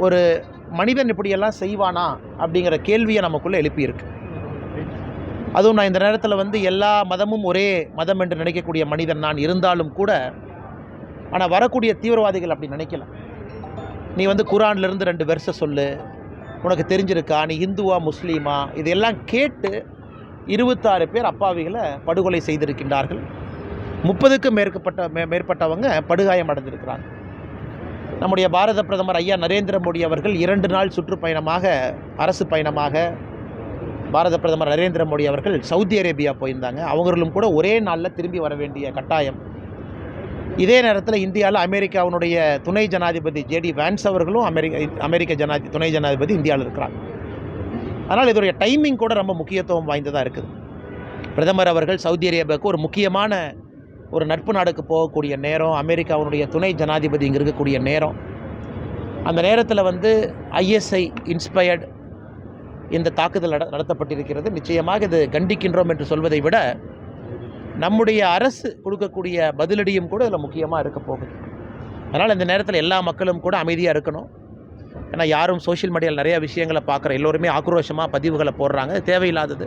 ஒரு மனிதன் இப்படியெல்லாம் செய்வானா அப்படிங்கிற கேள்வியை நமக்குள்ளே எழுப்பியிருக்கு. அதுவும் நான் இந்த நேரத்தில் வந்து எல்லா மதமும் ஒரே மதம் என்று நினைக்கக்கூடிய மனிதன் நான் இருந்தாலும் கூட, ஆனால் வரக்கூடிய தீவிரவாதிகள் அப்படி நினைக்கல. நீ வந்து குரான்லேருந்து 2 வெர்ஸை சொல்லு, உனக்கு தெரிஞ்சிருக்கா, நீ இந்துவா முஸ்லீமா, இதெல்லாம் கேட்டு 26 பேர் அப்பாவிகளை படுகொலை செய்திருக்கின்றார்கள். 30க்கும் மேற்பட்டவங்க படுகாயம் அடைந்திருக்கிறாங்க. நம்முடைய பாரத பிரதமர் ஐயா நரேந்திர மோடி அவர்கள் 2 நாள் சுற்றுப்பயணமாக, அரசு பயணமாக பாரத பிரதமர் நரேந்திர மோடி அவர்கள் சவுதி அரேபியா போயிருந்தாங்க. அவங்களும் கூட ஒரே நாளில் திரும்பி வர வேண்டிய கட்டாயம். இதே நேரத்தில் இந்தியாவில் அமெரிக்காவினுடைய துணை ஜனாதிபதி ஜேடி வான்ஸ் அவர்களும் அமெரிக்க துணை ஜனாதிபதி இந்தியாவில் இருக்கிறாங்க. அதனால் இதோடைய டைமிங் கூட ரொம்ப முக்கியத்துவம் வாய்ந்ததாக இருக்குது. பிரதமர் அவர்கள் சவுதி அரேபியாவுக்கு ஒரு முக்கியமான ஒரு நட்பு நாடுக்கு போகக்கூடிய நேரம், அமெரிக்காவினுடைய துணை ஜனாதிபதி இங்கே இருக்கக்கூடிய நேரம். அந்த நேரத்தில் வந்து ஐஎஸ்ஐ இன்ஸ்பயர்டு இந்த தாக்குதல் நடத்தப்பட்டிருக்கிறது. நிச்சயமாக இது கண்டிக்கின்றோம் என்று சொல்வதை விட நம்முடைய அரசு கொடுக்கக்கூடிய பதிலடியும் கூட இதில் முக்கியமாக இருக்க போகுது. அதனால் இந்த நேரத்தில் எல்லா மக்களும் கூட அமைதியாக இருக்கணும். ஏன்னா யாரும் சோஷியல் மீடியாவில் நிறைய விஷயங்களை பார்க்குற எல்லோருமே ஆக்ரோஷமாக பதிவுகளை போடுறாங்க. தேவையில்லாதது.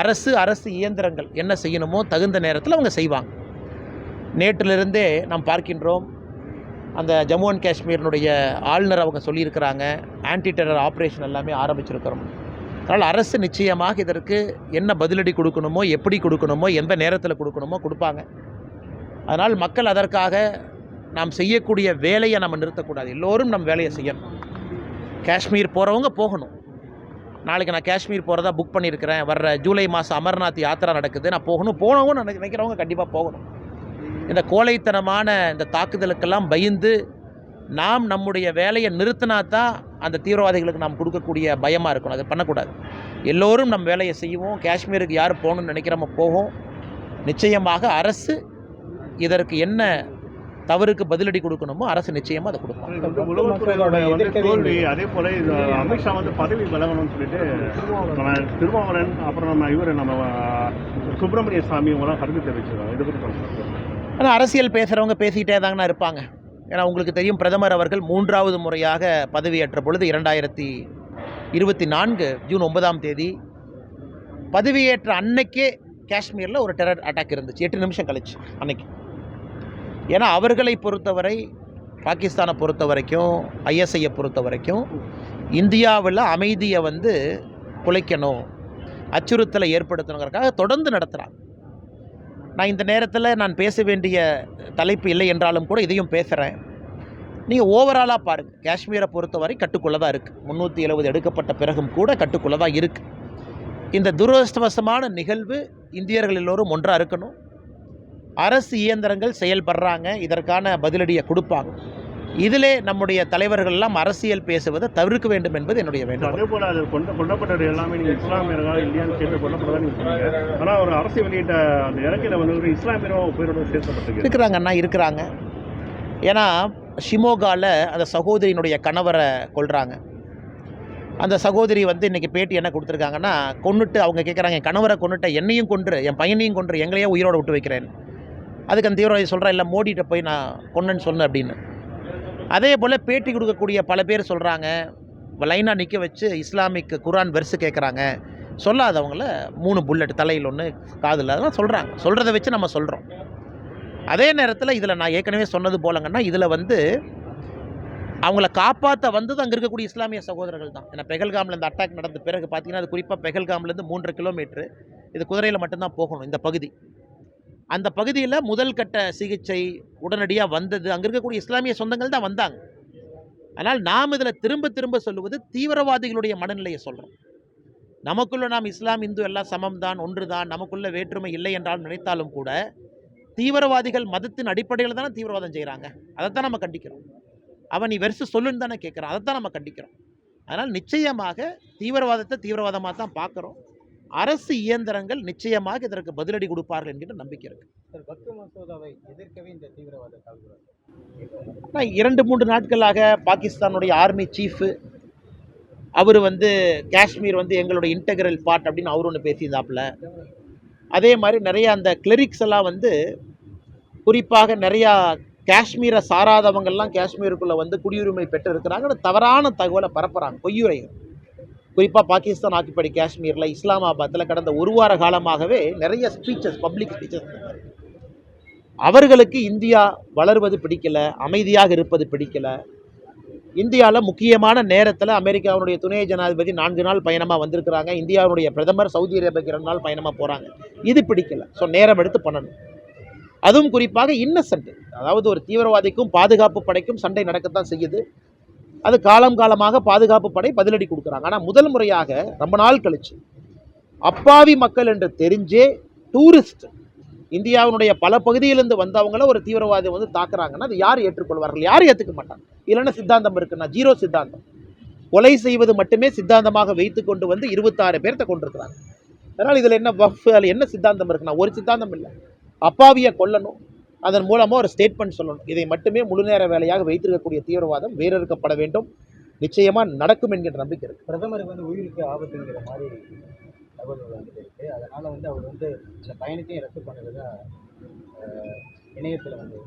அரசு இயந்திரங்கள் என்ன செய்யணுமோ தகுந்த நேரத்தில் அவங்க செய்வாங்க. நேற்றிலிருந்தே நாம் பார்க்கின்றோம், அந்த ஜம்மு அண்ட் காஷ்மீரினுடைய ஆளுநர் அவங்க சொல்லியிருக்கிறாங்க, ஆன்டி டெரர் ஆப்ரேஷன் எல்லாமே ஆரம்பிச்சிருக்கிறோம். அதனால் அரசு நிச்சயமாக இதற்கு என்ன பதிலடி கொடுக்கணுமோ, எப்படி கொடுக்கணுமோ, எந்த நேரத்தில் கொடுக்கணுமோ கொடுப்பாங்க. அதனால் மக்கள் அதற்காக நாம் செய்யக்கூடிய வேலையை நம்ம நிறுத்தக்கூடாது. எல்லோரும் நம்ம வேலையை செய்யணும். காஷ்மீர் போகிறவங்க போகணும். நாளைக்கு நான் காஷ்மீர் போகிறதா புக் பண்ணியிருக்கிறேன், வர்ற ஜூலை மாதம் அமர்நாத் யாத்திரா நடக்குது, நான் போகணும்னு நினைக்கிறவங்க கண்டிப்பாக போகணும். இந்த கோழைத்தனமான இந்த தாக்குதலுக்கெல்லாம் பயந்து நாம் நம்முடைய வேலையை நிறுத்தினா தான் அந்த தீவிரவாதிகளுக்கு நாம் கொடுக்கக்கூடிய பயமாக இருக்கணும். அதை பண்ணக்கூடாது. எல்லோரும் நம்ம வேலையை செய்வோம். காஷ்மீருக்கு யார் போகணும்னு நினைக்கிறோமோ போகும். நிச்சயமாக அரசு இதற்கு என்ன தவறுக்கு பதிலடி கொடுக்கணுமோ அரசு நிச்சயமாக அதை கொடுக்கும். அதே போல அமித்ஷா வந்து பதவி விலகணும்னு சொல்லிட்டு திருமாவளவன், அப்புறம் நம்ம சுப்பிரமணிய சாமி இவங்கெல்லாம் கருத்து தெரிவிச்சிருக்காங்க. இதை பற்றி ஆனால் அரசியல் பேசுகிறவங்க பேசிக்கிட்டே தாங்கண்ணா இருப்பாங்க. ஏன்னா உங்களுக்கு தெரியும், பிரதமர் அவர்கள் 3வது முறையாக பதவியேற்ற பொழுது 2024 ஜூன் 9ஆம் தேதி பதவியேற்ற அன்னைக்கே காஷ்மீரில் ஒரு டெரர் அட்டாக் இருந்துச்சு, 8 நிமிஷம் கழிச்சு அன்னைக்கு. ஏன்னா அவர்களை பொறுத்தவரை, பாகிஸ்தானை பொறுத்த வரைக்கும், ஐஎஸ்ஐயை பொறுத்த வரைக்கும் இந்தியாவில் அமைதியை வந்து குலைக்கணும், அச்சுறுத்தலை ஏற்படுத்தணுங்கிறதுக்காக தொடர்ந்து நடத்துகிறாங்க. நான் இந்த நேரத்தில் நான் பேச வேண்டிய தலைப்பு இல்லை என்றாலும் கூட இதையும் பேசுகிறேன். நீங்கள் ஓவராலாக பாருங்கள், காஷ்மீரை பொறுத்தவரை கட்டுக்குள்ளே தான் இருக்குது. 370 எடுக்கப்பட்ட பிறகும் கூட கட்டுக்குள்ளே தான் இருக்குது. இந்த துரதிர்ஷ்டவசமான நிகழ்வு இந்தியர்கள் எல்லோரும் ஒன்றாக இருக்கணும். அரசு இயந்திரங்கள் செயல்படுறாங்க, இதற்கான பதிலடியை கொடுப்பாங்க. இதிலே நம்முடைய தலைவர்கள்லாம் அரசியல் பேசுவதை தவிர்க்க வேண்டும் என்பது என்னுடைய வேண்டும். அதே போல அது கொல்லப்பட்டது எல்லாமே நீங்கள் இஸ்லாமியர்களா இல்லையான்னு கேட்டு கொல்லப்பட்டதா நீங்கள் சொன்னீங்க. ஆனால் ஒரு அரசு வெளியிட்ட அந்த இறக்கையில் வந்து இஸ்லாமியரும் பேரோட சேர்க்கப்பட்டு இருக்கிறாங்கன்னா இருக்கிறாங்க. ஏன்னா ஷிமோகாவில் அந்த சகோதரியினுடைய கணவரை கொல்றாங்க. அந்த சகோதரி வந்து இன்றைக்கி பேட்டி என்ன கொடுத்துருக்காங்கன்னா, கொன்னுட்டு அவங்க கேட்குறாங்க, என் கணவரை கொன்னுட்ட, என்னையும் கொன்று, என் பையனையும் கொன்று, எங்களையே உயிரோடு விட்டு வைக்கிறேன். அதுக்கு அந்த தீவிரவாதி சொல்கிறேன், இல்லை மோடிகிட்ட போய் நான் கொன்னேன்னு சொன்னேன் அப்படின்னு. அதே போல் பேட்டி கொடுக்கக்கூடிய பல பேர் சொல்கிறாங்க, லைனாக நிற்க வச்சு இஸ்லாமிக் குரான் வெர்ஸு கேட்குறாங்க. சொல்லாதவங்கள 3 புல்லட், தலையில் 1, காதில், அதெல்லாம் சொல்கிறாங்க. சொல்கிறத வச்சு நம்ம சொல்கிறோம். அதே நேரத்தில் இதில் நான் ஏற்கனவே சொன்னது போலங்கன்னா, இதில் வந்து அவங்கள காப்பாற்ற வந்தது அங்கே இருக்கக்கூடிய இஸ்லாமிய சகோதரர்கள் தான். ஏன்னா பெஹல்காமில் இந்த அட்டாக் நடந்த பிறகு பார்த்தீங்கன்னா, அது குறிப்பாக பெஹல்காம்லேருந்து 3 கிலோமீட்டரு, இது குதிரையில் மட்டும்தான் போகணும் இந்த பகுதி. அந்த பகுதியில் முதல் கட்ட சிகிச்சை உடனடியாக வந்தது அங்கே இருக்கக்கூடிய இஸ்லாமிய சொந்தங்கள் தான் வந்தாங்க. ஆனால் நாம் இதில் திரும்ப திரும்ப சொல்லுவது தீவிரவாதிகளுடைய மனநிலையை சொல்கிறோம். நமக்குள்ள நாம் இஸ்லாம் இந்து எல்லாம் சமம் தான், ஒன்று தான், நமக்குள்ள வேற்றுமை இல்லை என்றால் நினைத்தாலும் கூட தீவிரவாதிகள் மதத்தின் அடிப்படையில் தானே தீவிரவாதம் செய்கிறாங்க. அதைத்தான் நம்ம கண்டிக்கிறோம். அவன் நீ வெறுசு சொல்லுன்னு தானே கேட்குறான், அதைத்தான் நம்ம கண்டிக்கிறோம். அதனால் நிச்சயமாக தீவிரவாதத்தை தீவிரவாதமாக தான் பார்க்குறோம். அரசு இயந்திரங்கள் நிச்சயமாக இதற்கு பதிலடி கொடுப்பார்கள் என்கிற நம்பிக்கை இருக்கு. வக்ஃப் மசோதாவை எதிர்க்கவே இந்த தீவிரவாத தாக்குதல் 2-3 நாட்களாக பாகிஸ்தானுடைய ஆர்மி சீஃபு அவர் வந்து காஷ்மீர் வந்து எங்களுடைய இன்டெகிரல் பார்ட் அப்படின்னு அவர் ஒன்று பேசியிருந்தாப்புல. அதே மாதிரி நிறையா அந்த கிளரிக்ஸ் எல்லாம் வந்து குறிப்பாக நிறையா காஷ்மீரை சாராதவங்கெல்லாம் காஷ்மீருக்குள்ளே வந்து குடியுரிமை பெற்று இருக்கிறாங்கன்னு தவறான தகவலை பரப்புகிறாங்க, பொய்யுரைகள். குறிப்பாக பாகிஸ்தான் ஆக்கிப்படி காஷ்மீரில் இஸ்லாமாபாத்தில் கடந்த ஒரு வார காலமாகவே நிறைய ஸ்பீச்சஸ், பப்ளிக் ஸ்பீச்சஸ். அவர்களுக்கு இந்தியா வளர்வது பிடிக்கல, அமைதியாக இருப்பது பிடிக்கல. இந்தியாவில் முக்கியமான நேரத்தில் அமெரிக்காவுடைய துணை ஜனாதிபதி 4 நாள் பயணமாக வந்திருக்கிறாங்க, இந்தியாவுடைய பிரதமர் சவுதி அரேபியாவுக்கு 2 நாள் பயணமாக போகிறாங்க. இது பிடிக்கல. ஸோ நேரம் எடுத்து பண்ணணும். அதுவும் குறிப்பாக இன்னசென்ட், அதாவது ஒரு தீவிரவாதிக்கும் பாதுகாப்பு படைக்கும் சண்டை நடக்கத்தான் செய்யுது. அது காலமாக பாதுகாப்பு படை பதிலடி கொடுக்குறாங்க. ஆனால் முதல் முறையாக ரொம்ப நாள் கழிச்சு அப்பாவி மக்கள் என்று தெரிஞ்சே டூரிஸ்ட் இந்தியாவினுடைய பல பகுதியிலிருந்து வந்தவங்கள ஒரு தீவிரவாதி வந்து தாக்குறாங்கன்னா அது யார் ஏற்றுக்கொள்வார்கள்? யாரும் ஏற்றுக்க மாட்டாங்க. இல்லைன்னா சித்தாந்தம் இருக்குன்னா ஜீரோ சித்தாந்தம். கொலை செய்வது மட்டுமே சித்தாந்தமாக வைத்து கொண்டு வந்து 26 பேர்த்த கொண்டிருக்கிறாங்க. அதனால் இதில் என்ன வஃப், அதில் என்ன சித்தாந்தம் இருக்குன்னா ஒரு சித்தாந்தம் இல்லை. அப்பாவியை கொல்லணும், அதன் மூலமாக ஒரு ஸ்டேட்மெண்ட் சொல்லணும். இதை மட்டுமே முழு நேர வேலையாக வைத்திருக்கக்கூடிய தீவிரவாதம் வேறறுக்கப்பட வேண்டும். நிச்சயமாக நடக்கும் என்கின்ற நம்பிக்கை இருக்குது. பிரதமருக்கு வந்து உயிருக்கு ஆபத்துங்கிற மாதிரி தகவல்கள் வந்துட்டு இருக்கு. அதனால் வந்து அவர் வந்து இந்த பயணத்தையும் ரத்து பண்ணுறதா இணையத்தில் வந்து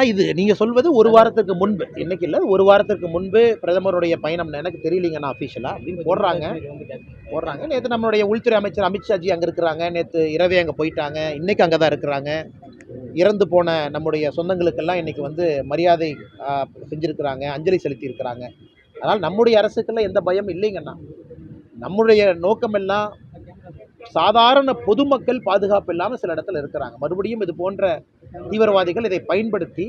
இது நீங்கள் சொல்வது ஒரு வாரத்துக்கு முன்பு, இன்னைக்கு இல்லை, ஒரு வாரத்துக்கு முன்பு பிரதமருடைய பயணம் எனக்கு தெரியலிங்கண்ணா அஃபீஷியலாக அப்படின்னு போடுறாங்க. நேற்று நம்மளுடைய உள்துறை அமைச்சர் அமித்ஷாஜி அங்கே இருக்கிறாங்க, நேற்று இரவே அங்கே போயிட்டாங்க, இன்றைக்கி அங்கே தான் இருக்கிறாங்க. இறந்து போன நம்முடைய சொந்தங்களுக்கெல்லாம் இன்றைக்கி வந்து மரியாதை செஞ்சுருக்கிறாங்க, அஞ்சலி செலுத்தியிருக்கிறாங்க. அதனால் நம்முடைய அரசுக்கெல்லாம் எந்த பயம் இல்லைங்கண்ணா. நம்முடைய நோக்கமெல்லாம் சாதாரண பொதுமக்கள் பாதுகாப்பு இல்லாமல் சில இடத்துல இருக்கிறாங்க. மறுபடியும் இது போன்ற தீவிரவாதிகள் இதை பயன்படுத்தி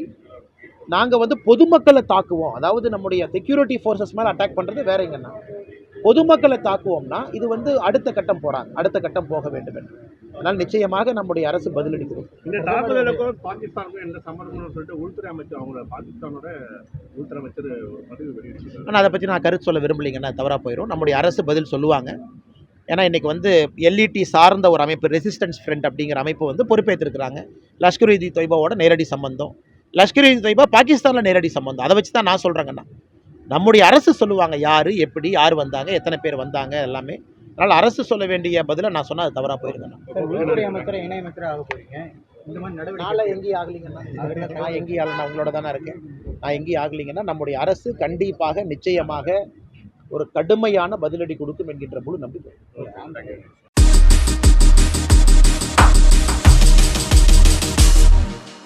நாங்கள் வந்து பொதுமக்களை தாக்குவோம், அதாவது நம்முடைய செக்யூரிட்டி ஃபோர்ஸஸ் மேலே அட்டாக் பண்ணுறது வேற எங்கன்னா, பொதுமக்களை தாக்குவோம்னா இது வந்து அடுத்த கட்டம் போகிறாங்க, அடுத்த கட்டம் போக வேண்டும் என்று. அதனால் நிச்சயமாக நம்முடைய அரசு பதிலடி கொடுக்கும். இந்த தாக்குதலுக்கும் பாகிஸ்தானுக்கும் எந்த சம்பந்தம்னு சொல்லிட்டு உள்துறை அமைச்சர் அவங்கள பாகிஸ்தானோட உள்துறை அமைச்சர் ஒரு பதிவு வெளியிட்டிருக்காங்க. ஆனால் அதை பற்றி நான் கருத்து சொல்ல விரும்பலைங்கன்னா தவறாக போயிடும். நம்முடைய அரசு பதில் சொல்லுவாங்க. ஏன்னா இன்றைக்கி வந்து எல்இடி சார்ந்த ஒரு அமைப்பு, ரெசிஸ்டன்ஸ் ஃப்ரண்ட் அப்படிங்கிற அமைப்பு வந்து பொறுப்பேற்றிருக்கிறாங்க. லஷ்கர்-இ தொய்பாவோட நேரடி சம்பந்தம், லஷ்கர்-இ தொய்பா பாகிஸ்தானில் நேரடி சம்பந்தம். அதை வச்சு தான் நான் சொல்கிறேங்கண்ணா. நம்முடைய அரசு சொல்லுவாங்க யார், எப்படி, யார் வந்தாங்க, எத்தனை பேர் வந்தாங்க எல்லாமே. அதனால் அரசு சொல்ல வேண்டிய பதிலை நான் சொன்னால் அது தவறாக போயிருங்கண்ணா. உள்துறை அமைச்சர் இணையமைச்சராக ஆக போறீங்க, இந்த மாதிரி நடவடிக்கை நாளை எங்கேயும் ஆகலைங்கண்ணா. நான் எங்கேயும் ஆகலை, நான் உங்களோட தானே இருக்கேன். நான் எங்கேயும் ஆகலைங்கன்னா நம்முடைய அரசு கண்டிப்பாக நிச்சயமாக ஒரு கடுமையான பதிலடி கொடுக்கும் என்கின்ற முழு நம்பிக்கை.